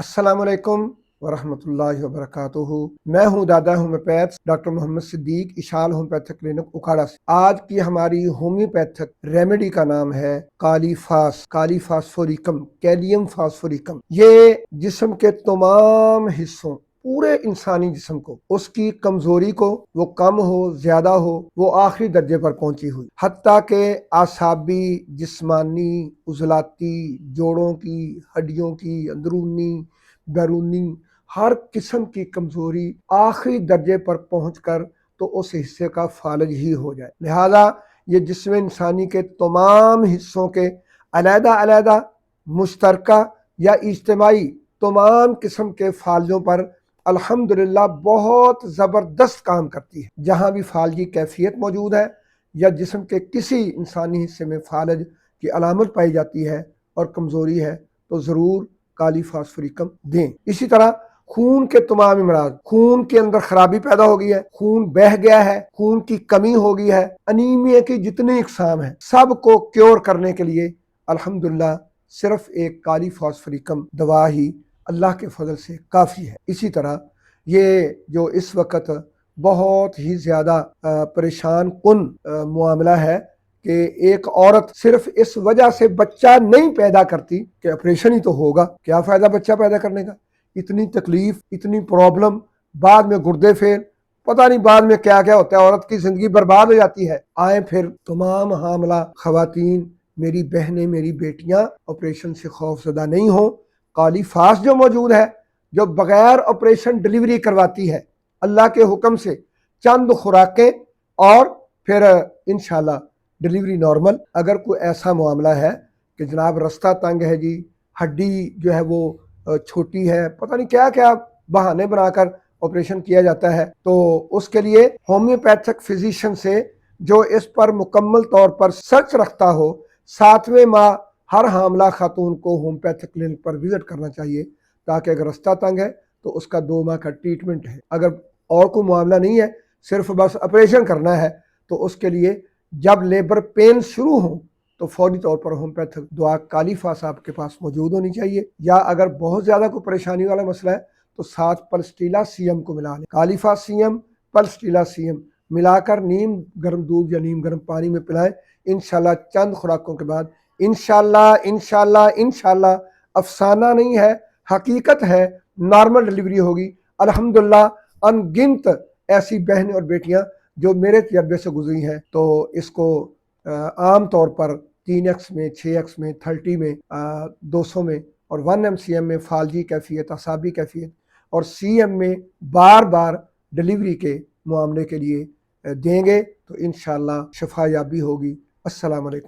السلام علیکم ورحمۃ اللہ وبرکاتہ۔ میں ہوں دادا ہومیوپیتھ ڈاکٹر محمد صدیق، اشال ہومیوپیتھک کلینک اکھاڑا سے۔ آج کی ہماری ہومیوپیتھک ریمیڈی کا نام ہے کالی فاسفوریکم، کیلیم فاسفوریکم۔ یہ جسم کے تمام حصوں، پورے انسانی جسم کو، اس کی کمزوری کو، وہ کم ہو زیادہ ہو، وہ آخری درجے پر پہنچی ہوئی، حتیٰ کہ اعصابی، جسمانی، عضلاتی، جوڑوں کی، ہڈیوں کی، اندرونی، بیرونی، ہر قسم کی کمزوری آخری درجے پر پہنچ کر تو اس حصے کا فالج ہی ہو جائے۔ لہذا یہ جسم انسانی کے تمام حصوں کے علیحدہ علیحدہ، مشترکہ یا اجتماعی تمام قسم کے فالجوں پر الحمدللہ بہت زبردست کام کرتی ہے۔ جہاں بھی فالجی کیفیت موجود ہے یا جسم کے کسی انسانی حصے میں فالج کی علامت پائی جاتی ہے اور کمزوری ہے تو ضرور کالی فاسفوریکم دیں۔ اسی طرح خون کے تمام امراض، خون کے اندر خرابی پیدا ہو گئی ہے، خون بہہ گیا ہے، خون کی کمی ہو گئی ہے، انیمیا کی جتنی اقسام ہیں، سب کو کیور کرنے کے لیے الحمدللہ صرف ایک کالی فاسفوریکم دوا ہی اللہ کے فضل سے کافی ہے۔ اسی طرح یہ جو اس وقت بہت ہی زیادہ پریشان کن معاملہ ہے کہ ایک عورت صرف اس وجہ سے بچہ نہیں پیدا کرتی کہ آپریشن ہی تو ہوگا، کیا فائدہ بچہ پیدا کرنے کا، اتنی تکلیف، اتنی پرابلم، بعد میں گردے فیل، پتہ نہیں بعد میں کیا کیا ہوتا ہے، عورت کی زندگی برباد ہو جاتی ہے۔ آئیں پھر تمام حاملہ خواتین، میری بہنیں، میری بیٹیاں، آپریشن سے خوف زدہ نہیں ہوں۔ کالی فاس جو موجود ہے، جو بغیر آپریشن ڈلیوری کرواتی ہے، اللہ کے حکم سے چند خوراکیں اور پھر انشاءاللہ ڈلیوری نارمل۔ اگر کوئی ایسا معاملہ ہے کہ جناب رستہ تنگ ہے جی، ہڈی جو ہے وہ چھوٹی ہے، پتہ نہیں کیا کیا بہانے بنا کر آپریشن کیا جاتا ہے، تو اس کے لیے ہومیوپیتھک فزیشین سے جو اس پر مکمل طور پر سرچ رکھتا ہو، 7ویں ماہ ہر حاملہ خاتون کو ہومیوپیتھک کلینک پر وزٹ کرنا چاہیے، تاکہ اگر رستہ تنگ ہے تو اس کا 2 ماہ کا ٹریٹمنٹ ہے۔ اگر اور کوئی معاملہ نہیں ہے، صرف بس آپریشن کرنا ہے، تو اس کے لیے جب لیبر پین شروع ہوں تو فوری طور پر ہومیوپیتھک دوا کالی فاس آپ کے پاس موجود ہونی چاہیے، یا اگر بہت زیادہ کوئی پریشانی والا مسئلہ ہے تو ساتھ پلسٹیلا سی ایم کو ملا لیں۔ کالی فاس سی ایم، پلسٹیلا سی ایم ملا کر نیم گرم دودھ یا نیم گرم پانی میں پلائیں، انشاءاللہ چند خوراکوں کے بعد انشاءاللہ افسانہ نہیں ہے، حقیقت ہے، نارمل ڈلیوری ہوگی۔ الحمدللہ ان گنت ایسی بہنیں اور بیٹیاں جو میرے تجربے سے گزری ہیں، تو اس کو عام طور پر 3x میں، 6x میں، 30 میں، 200 میں اور 1 MCM میں فالجی کیفیت، اعصابی کیفیت اور CM میں بار بار ڈلیوری کے معاملے کے لیے دیں گے تو انشاءاللہ شفا یابی ہوگی۔ السلام علیکم۔